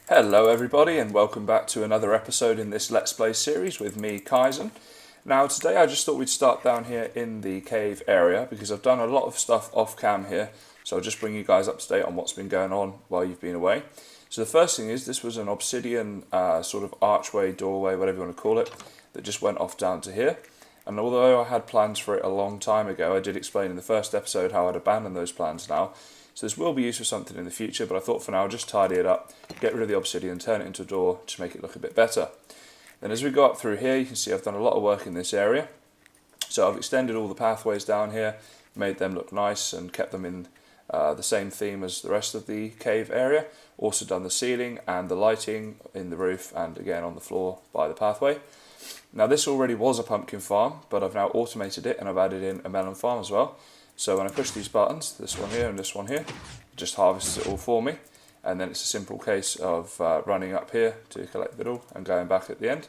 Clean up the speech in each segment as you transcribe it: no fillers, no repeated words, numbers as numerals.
Hello everybody and welcome back to another episode in this Let's Play series with me, Kysen. Now today I just thought we'd start down here in the cave area because I've done a lot of stuff off cam here, so I'll just bring you guys up to date on what's been going on while you've been away. So the first thing is this was an obsidian sort of archway, doorway, whatever you want to call it, that just went off down to here. And although I had plans for it a long time ago, I did explain in the first episode how I'd abandoned those plans now. So this will be used for something in the future, but I thought for now I'll just tidy it up, get rid of the obsidian, turn it into a door to make it look a bit better. Then as we go up through here, you can see I've done a lot of work in this area. So I've extended all the pathways down here, made them look nice and kept them in the same theme as the rest of the cave area. Also done the ceiling and the lighting in the roof and again on the floor by the pathway. Now this already was a pumpkin farm, but I've now automated it and I've added in a melon farm as well. So when I push these buttons, this one here and this one here, it just harvests it all for me. And then it's a simple case of running up here to collect the middle and going back at the end.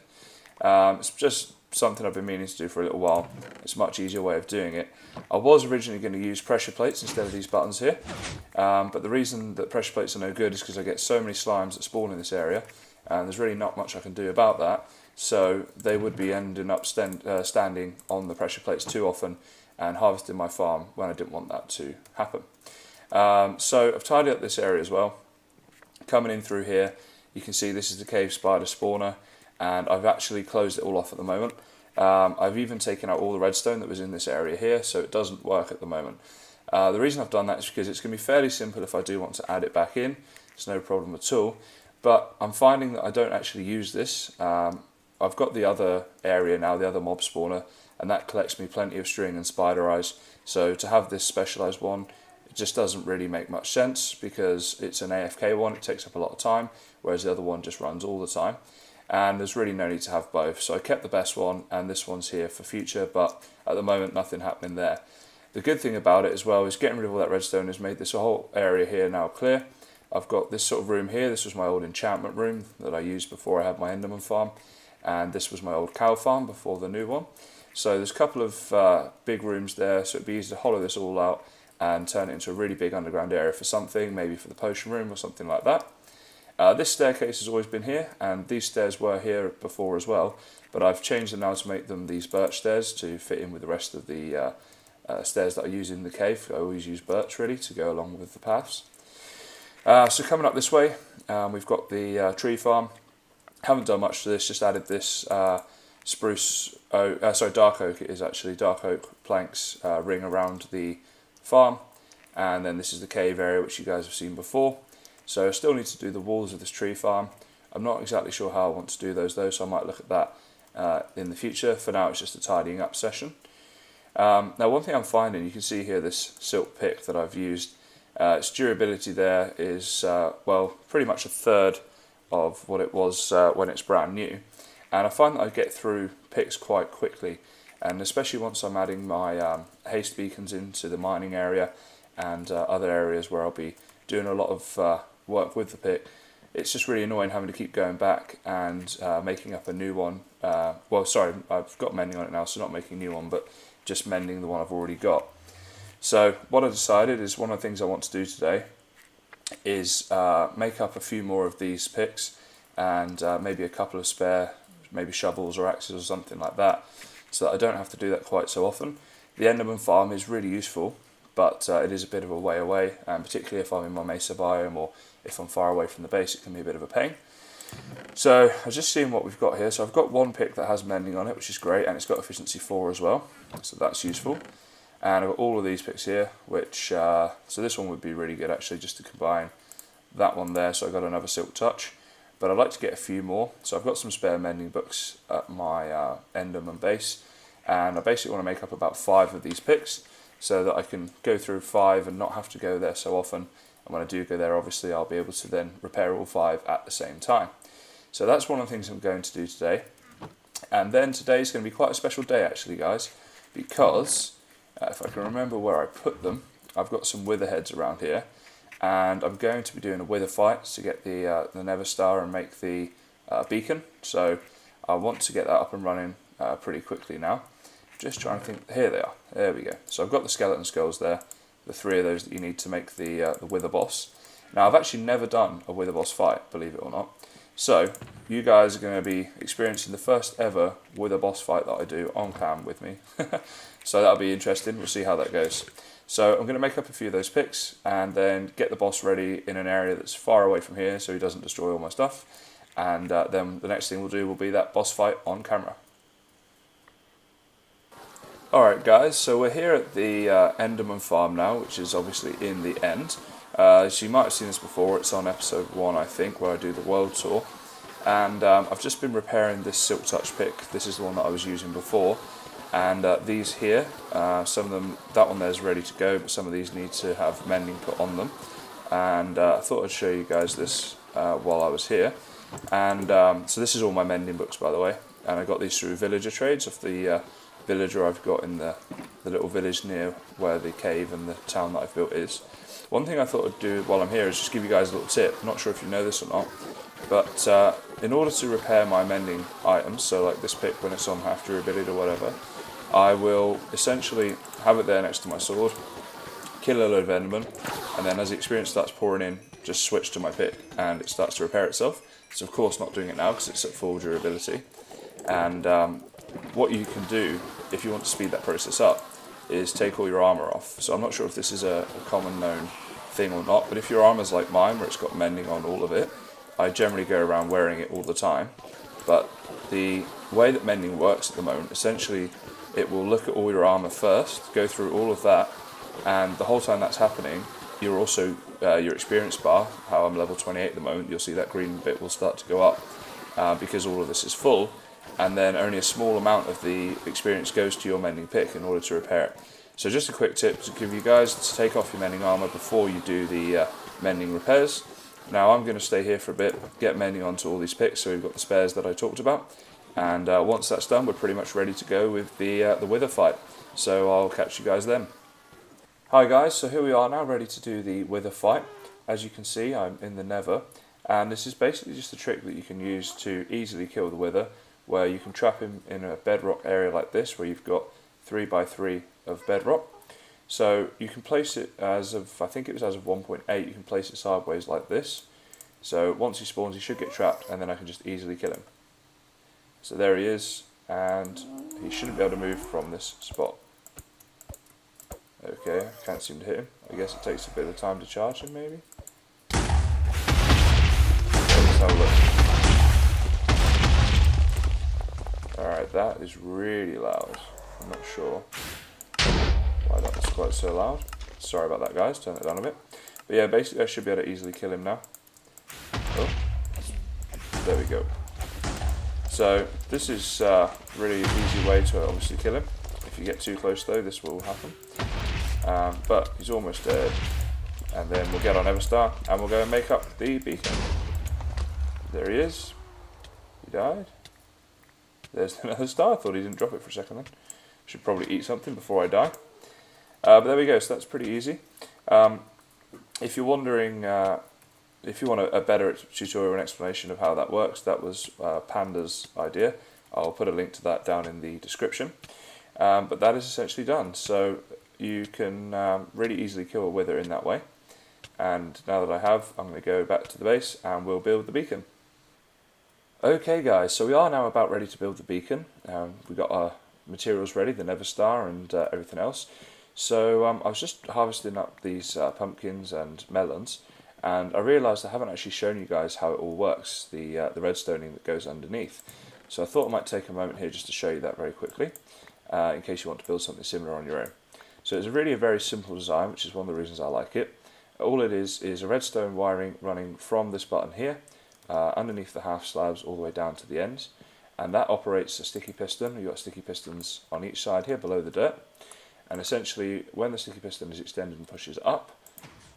It's just something I've been meaning to do for a little while. It's a much easier way of doing it. I was originally going to use pressure plates instead of these buttons here. But the reason that pressure plates are no good is because I get so many slimes that spawn in this area. And there's really not much I can do about that. So they would be ending up standing on the pressure plates too often and harvesting my farm when I didn't want that to happen. So I've tidied up this area as well. Coming in through here, you can see this is the cave spider spawner, and I've actually closed it all off at the moment. I've even taken out all the redstone that was in this area here, so it doesn't work at the moment. The reason I've done that is because it's going to be fairly simple if I do want to add it back in. It's no problem at all. But I'm finding that I don't actually use this. I've got the other area now, the other mob spawner, and that collects me plenty of string and spider eyes. So to have this specialised one, it just doesn't really make much sense because it's an AFK one, it takes up a lot of time, whereas the other one just runs all the time. And there's really no need to have both. So I kept the best one, and this one's here for future, but at the moment nothing happening there. The good thing about it as well is getting rid of all that redstone has made this whole area here now clear. I've got this sort of room here. This was my old enchantment room that I used before I had my Enderman farm, and this was my old cow farm before the new one. So there's a couple of big rooms there, so it'd be easy to hollow this all out and turn it into a really big underground area for something, maybe for the potion room or something like that. This staircase has always been here, and these stairs were here before as well, but I've changed them now to make them these birch stairs to fit in with the rest of the stairs that I use in the cave. I always use birch really to go along with the paths. So coming up this way, we've got the tree farm. Haven't done much to this, just added this dark oak, it is actually dark oak planks ring around the farm, and then this is the cave area which you guys have seen before. So I still need to do the walls of this tree farm. I'm not exactly sure how I want to do those though, so I might look at that in the future. For now it's just a tidying up session. Now one thing I'm finding, you can see here this silk pick that I've used, its durability there is well, pretty much a third of what it was when it's brand new. And I find that I get through picks quite quickly, and especially once I'm adding my haste beacons into the mining area and other areas where I'll be doing a lot of work with the pick, it's just really annoying having to keep going back and making up a new one. Well, sorry, I've got mending on it now, so not making a new one, but just mending the one I've already got. So what I decided is one of the things I want to do today is make up a few more of these picks and maybe a couple of spare maybe shovels or axes or something like that, so that I don't have to do that quite so often. The Enderman farm is really useful, but it is a bit of a way away, and particularly if I'm in my mesa biome or if I'm far away from the base, it can be a bit of a pain. So I was just seeing what we've got here. So I've got one pick that has mending on it, which is great, and it's got efficiency 4 as well, so that's useful. And I've got all of these picks here, which so this one would be really good actually, just to combine that one there. So I've got another silk touch. But I'd like to get a few more, so I've got some spare mending books at my Enderman base, and I basically want to make up about 5 of these picks so that I can go through 5 and not have to go there so often. And when I do go there, obviously I'll be able to then repair all 5 at the same time. So that's one of the things I'm going to do today. And then today's going to be quite a special day actually, guys, because if I can remember where I put them, I've got some wither heads around here. And I'm going to be doing a wither fight to get the Nether Star and make the beacon. So I want to get that up and running pretty quickly now. Just trying to think. Here they are. There we go. So I've got the skeleton skulls there, the 3 of those that you need to make the wither boss. Now I've actually never done a Wither boss fight, believe it or not. So you guys are going to be experiencing the first ever Wither boss fight that I do on cam with me. So that'll be interesting, we'll see how that goes. So I'm going to make up a few of those picks and then get the boss ready in an area that's far away from here so he doesn't destroy all my stuff. And then the next thing we'll do will be that boss fight on camera. Alright guys, so we're here at the Enderman farm now, which is obviously in the end. So you might have seen this before, it's on episode 1 I think, where I do the world tour. And I've just been repairing this Silk Touch pick. This is the one that I was using before. And these here, some of them, that one there is ready to go, but some of these need to have mending put on them. And I thought I'd show you guys this while I was here. And so this is all my mending books, by the way. And I got these through villager trades off the villager I've got in the little village near where the cave and the town that I've built is. One thing I thought I'd do while I'm here is just give you guys a little tip. I'm not sure if you know this or not, but in order to repair my mending items, so like this pick when it's on half durability or whatever, I will essentially have it there next to my sword, kill a load of endermen, and then as the experience starts pouring in, just switch to my pick and it starts to repair itself. It's of course not doing it now because it's at full durability. And what you can do if you want to speed that process up is take all your armour off. So I'm not sure if this is a common known thing or not, but if your armour's like mine where it's got mending on all of it, I generally go around wearing it all the time. But the way that mending works at the moment, essentially it will look at all your armour first, go through all of that, and the whole time that's happening, you're also, your experience bar, how I'm level 28 at the moment, you'll see that green bit will start to go up because all of this is full, and then only a small amount of the experience goes to your mending pick in order to repair it. So just a quick tip to give you guys to take off your mending armour before you do the mending repairs. Now I'm going to stay here for a bit, get mending onto all these picks so we've got the spares that I talked about, and once that's done we're pretty much ready to go with the Wither fight. So I'll catch you guys then. Hi guys, so here we are now ready to do the Wither fight. As you can see I'm in the Nether, and this is basically just a trick that you can use to easily kill the Wither, where you can trap him in a bedrock area like this where you've got 3x3 of bedrock. So you can place it as of, I think it was as of 1.8, you can place it sideways like this. So once he spawns he should get trapped and then I can just easily kill him. So there he is, and he shouldn't be able to move from this spot. Okay, I can't seem to hit him. I guess it takes a bit of time to charge him maybe. Let's have a look. Alright, that is really loud. I'm not sure why that was quite so loud. Sorry about that guys, turn it down a bit. But yeah, basically I should be able to easily kill him now. Oh, there we go. So this is a really easy way to obviously kill him. If you get too close though, this will happen. But he's almost dead. And then we'll get on Everstar and we'll go and make up the beacon. There he is. He died. There's another star. I thought he didn't drop it for a second then. Should probably eat something before I die. But there we go, so that's pretty easy. If you're wondering, if you want a better tutorial and explanation of how that works, that was Panda's idea. I'll put a link to that down in the description. But that is essentially done. So you can really easily kill a Wither in that way. And now that I have, I'm going to go back to the base and we'll build the beacon. Okay guys, so we are now about ready to build the beacon. We've got our materials ready, the Nether Star and everything else. So I was just harvesting up these pumpkins and melons, and I realised I haven't actually shown you guys how it all works, the redstoning that goes underneath. So I thought I might take a moment here just to show you that very quickly, in case you want to build something similar on your own. So it's really a very simple design, which is one of the reasons I like it. All it is a redstone wiring running from this button here, underneath the half slabs all the way down to the ends, and that operates a sticky piston. You've got sticky pistons on each side here below the dirt, and essentially when the sticky piston is extended and pushes up,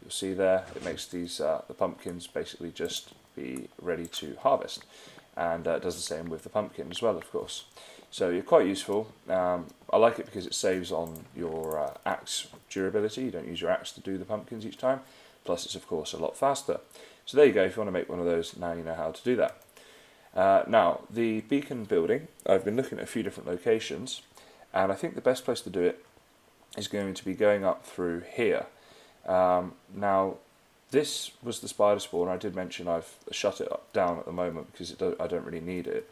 you'll see there it makes these the pumpkins basically just be ready to harvest, and it does the same with the pumpkin as well, of course. So you're quite useful. I like it because it saves on your axe durability. You don't use your axe to do the pumpkins each time, plus it's of course a lot faster. So there you go, if you want to make one of those, now you know how to do that. Now, the beacon building, I've been looking at a few different locations, and I think the best place to do it is going to be going up through here. Now, this was the spider spawner. I did mention I've shut it down at the moment because I don't really need it.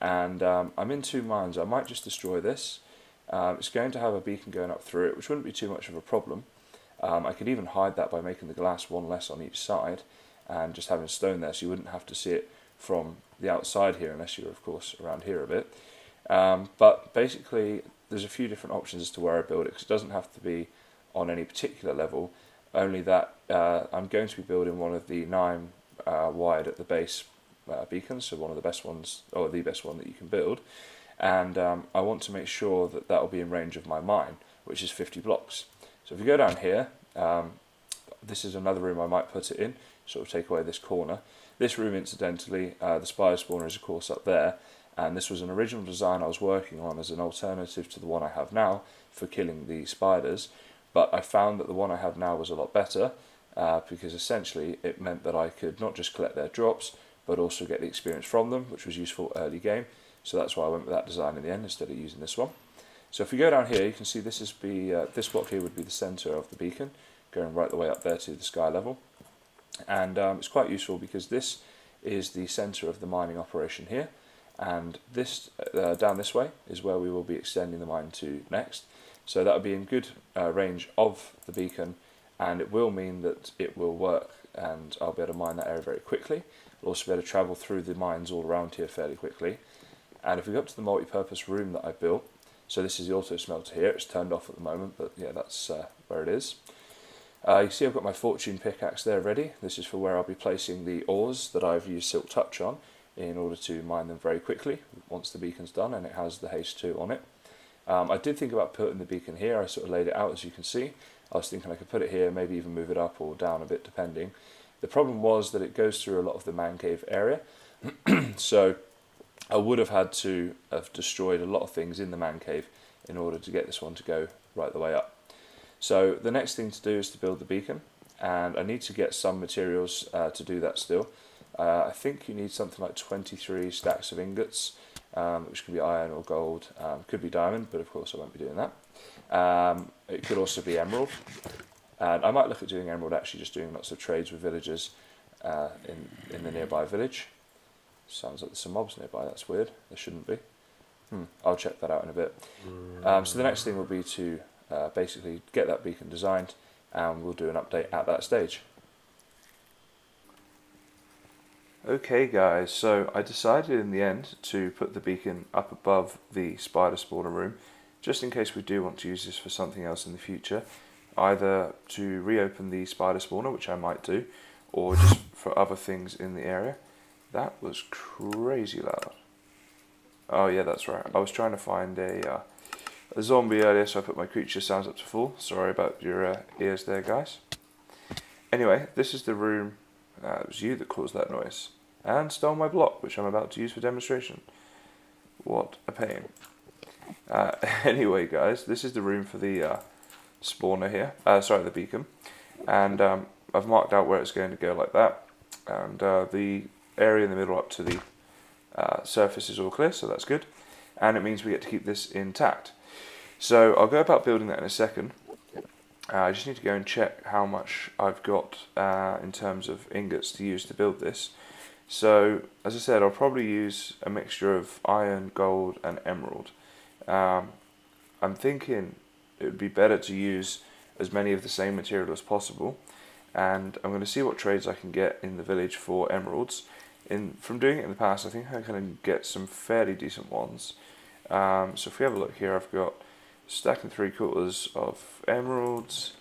And I'm in 2 mines. I might just destroy this. It's going to have a beacon going up through it, which wouldn't be too much of a problem. I could even hide that by making the glass 1 less on each side and just having stone there, so you wouldn't have to see it from the outside here, unless you're of course around here a bit. But basically there's a few different options as to where I build it, because it doesn't have to be on any particular level, only that I'm going to be building one of the 9 wide at the base beacons, so one of the best ones, or the best one that you can build, and I want to make sure that that will be in range of my mine, which is 50 blocks. So if you go down here, this is another room I might put it in, sort of take away this corner. This room, incidentally, the spider spawner is of course up there, and this was an original design I was working on as an alternative to the one I have now for killing the spiders, but I found that the one I have now was a lot better, because essentially it meant that I could not just collect their drops, but also get the experience from them, which was useful early game. So that's why I went with that design in the end instead of using this one. So if we go down here, you can see this is this block here would be the centre of the beacon, going right the way up there to the sky level. And it's quite useful because this is the centre of the mining operation here, and this down this way is where we will be extending the mine to next. So that will be in good range of the beacon, and it will mean that it will work, and I'll be able to mine that area very quickly. I'll also be able to travel through the mines all around here fairly quickly. And if we go up to the multi-purpose room that I built, so this is the auto smelter here, it's turned off at the moment, but yeah, that's where it is. You see I've got my fortune pickaxe there ready. This is for where I'll be placing the ores that I've used Silk Touch on in order to mine them very quickly once the beacon's done, and it has the haste 2 on it. I did think about putting the beacon here. I sort of laid it out, as you can see. I was thinking I could put it here, maybe even move it up or down a bit depending. The problem was that it goes through a lot of the man cave area, so I would have had to have destroyed a lot of things in the man cave in order to get this one to go right the way up. So the next thing to do is to build the beacon, and I need to get some materials to do that still. I think you need something like 23 stacks of ingots, which could be iron or gold, could be diamond, but of course I won't be doing that. It could also be emerald, and I might look at doing emerald, actually just doing lots of trades with villagers in the nearby village. Sounds like there's some mobs nearby, that's weird, there shouldn't be. I'll check that out in a bit. So the next thing will be to basically get that beacon designed, and we'll do an update at that stage. Okay guys, so I decided in the end to put the beacon up above the spider spawner room, just in case we do want to use this for something else in the future, either to reopen the spider spawner, which I might do, or just for other things in the area. That was crazy loud. Oh yeah, that's right, I was trying to find a zombie earlier, so I put my creature sounds up to full. Sorry about your ears there guys. Anyway, this is the room. It was you that caused that noise and stole my block, which I'm about to use for demonstration. What a pain. Anyway guys, this is the room for the spawner here, sorry, the beacon, and I've marked out where it's going to go like that, and the area in the middle up to the surface is all clear, so that's good, and it means we get to keep this intact. So I'll go about building that in a second. I just need to go and check how much I've got in terms of ingots to use to build this. So, as I said, I'll probably use a mixture of iron, gold and emerald. I'm thinking it would be better to use as many of the same material as possible, and I'm going to see what trades I can get in the village for emeralds. From doing it in the past, I think I can get some fairly decent ones. So if we have a look here, I've got stack and 3/4 of emeralds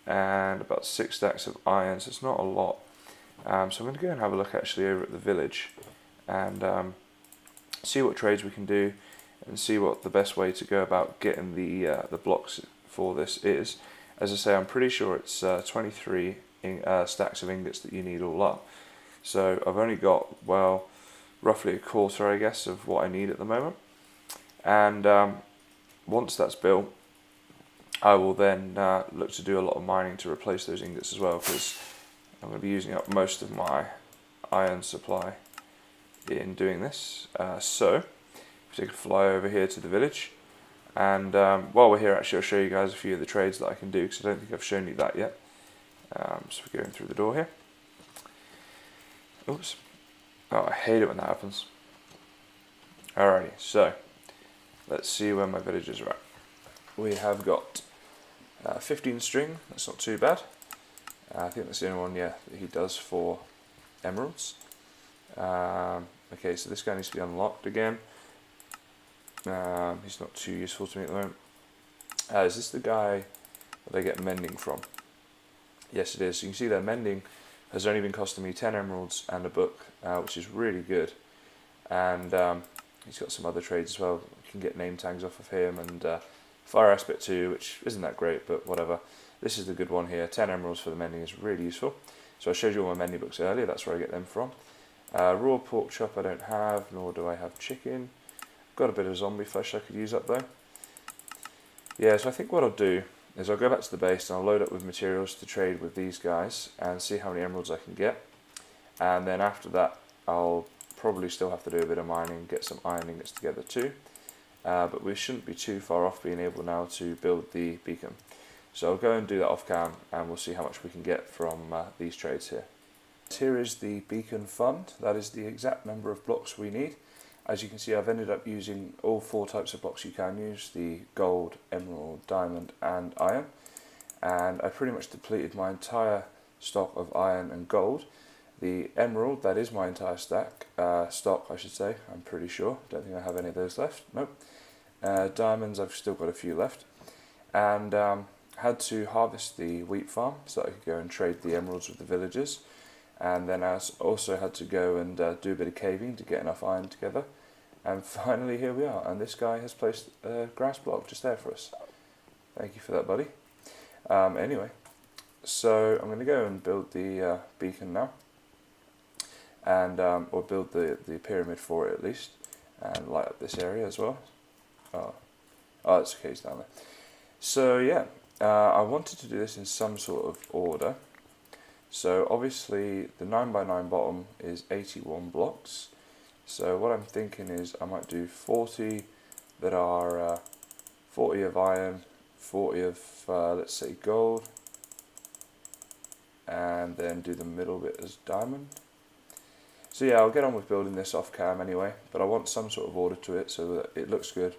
and about 6 stacks of iron, so it's not a lot. So I'm going to go and have a look actually over at the village and see what trades we can do and see what the best way to go about getting the blocks for this is. As I say, I'm pretty sure it's 23 stacks of ingots that you need all up. So I've only got, well, roughly a quarter I guess of what I need at the moment, and once that's built, I will then look to do a lot of mining to replace those ingots as well, because I'm going to be using up most of my iron supply in doing this. So, take a fly over here to the village, and while we're here actually I'll show you guys a few of the trades that I can do, because I don't think I've shown you that yet. So we're going through the door here. Oops. Oh, I hate it when that happens. Alrighty, so let's see where my villagers are at. We have got 15 string, that's not too bad. I think that's the only one, yeah, that he does for emeralds. Okay, so this guy needs to be unlocked again. He's not too useful to me at the moment. Is this the guy that I get mending from? Yes, it is. So you can see that mending has only been costing me 10 emeralds and a book, which is really good. And he's got some other trades as well. You can get name tags off of him, and fire aspect 2, which isn't that great, but whatever. This is the good one here. 10 emeralds for the mending is really useful. So I showed you all my mending books earlier, that's where I get them from. Raw pork chop I don't have, nor do I have chicken. Got a bit of zombie flesh I could use up though. Yeah, so I think what I'll do is I'll go back to the base and I'll load up with materials to trade with these guys and see how many emeralds I can get. And then after that I'll probably still have to do a bit of mining, get some iron ingots together too. But we shouldn't be too far off being able now to build the beacon. So I'll go and do that off cam and we'll see how much we can get from these trades here. Here is the beacon fund. That is the exact number of blocks we need. As you can see, I've ended up using all 4 types of blocks you can use, the gold, emerald, diamond and iron. And I pretty much depleted my entire stock of iron and gold. The emerald, that is my entire stock I should say, I'm pretty sure. Don't think I have any of those left, nope. Diamonds, I've still got a few left. And had to harvest the wheat farm so that I could go and trade the emeralds with the villagers. And then I also had to go and do a bit of caving to get enough iron together. And finally here we are, and this guy has placed a grass block just there for us. Thank you for that, buddy. Anyway, so I'm going to go and build the beacon now, and or build the pyramid for it at least, and light up this area as well. Oh, it's okay, it's down there. So yeah, I wanted to do this in some sort of order. So obviously the 9x9 bottom is 81 blocks. So what I'm thinking is I might do 40 that are 40 of iron, 40 of let's say gold, and then do the middle bit as diamond. So yeah, I'll get on with building this off cam anyway, but I want some sort of order to it so that it looks good,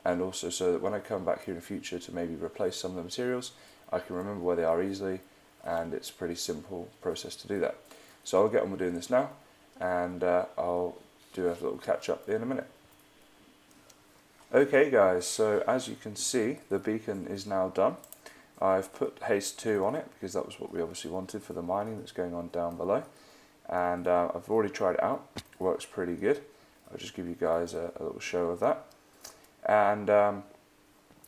and also so that when I come back here in the future to maybe replace some of the materials, I can remember where they are easily, and it's a pretty simple process to do that. So I'll get on with doing this now, and I'll do a little catch up in a minute. Okay guys, so as you can see, the beacon is now done. I've put haste 2 on it because that was what we obviously wanted for the mining that's going on down below, and I've already tried it out. It works pretty good. I'll just give you guys a little show of that. And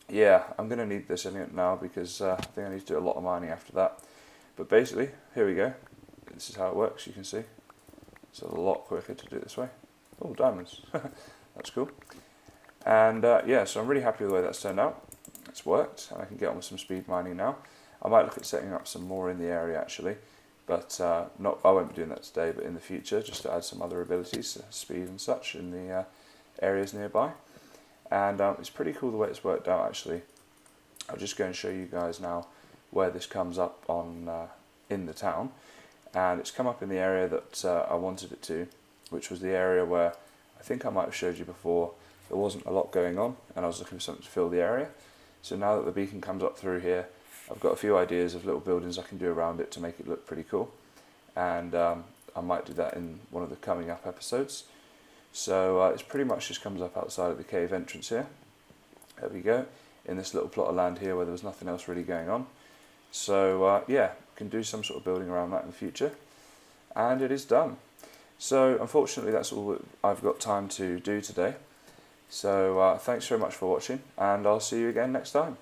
yeah, I'm going to need this in it now because I think I need to do a lot of mining after that. But basically, here we go. This is how it works, you can see. It's a lot quicker to do it this way. Oh, diamonds. That's cool. And yeah, so I'm really happy with the way that's turned out. It's worked, and I can get on with some speed mining now. I might look at setting up some more in the area actually, but I won't be doing that today, but in the future, just to add some other abilities, speed and such, in the areas nearby. And it's pretty cool the way it's worked out actually. I'll just go and show you guys now where this comes up on in the town, and it's come up in the area that I wanted it to, which was the area where I think I might have showed you before there wasn't a lot going on and I was looking for something to fill the area. So now that the beacon comes up through here, I've got a few ideas of little buildings I can do around it to make it look pretty cool, and I might do that in one of the coming up episodes. So it's pretty much just comes up outside of the cave entrance here. There we go, in this little plot of land here where there was nothing else really going on. So yeah, can do some sort of building around that in the future, and it is done. So unfortunately that's all that I've got time to do today. So thanks very much for watching, and I'll see you again next time.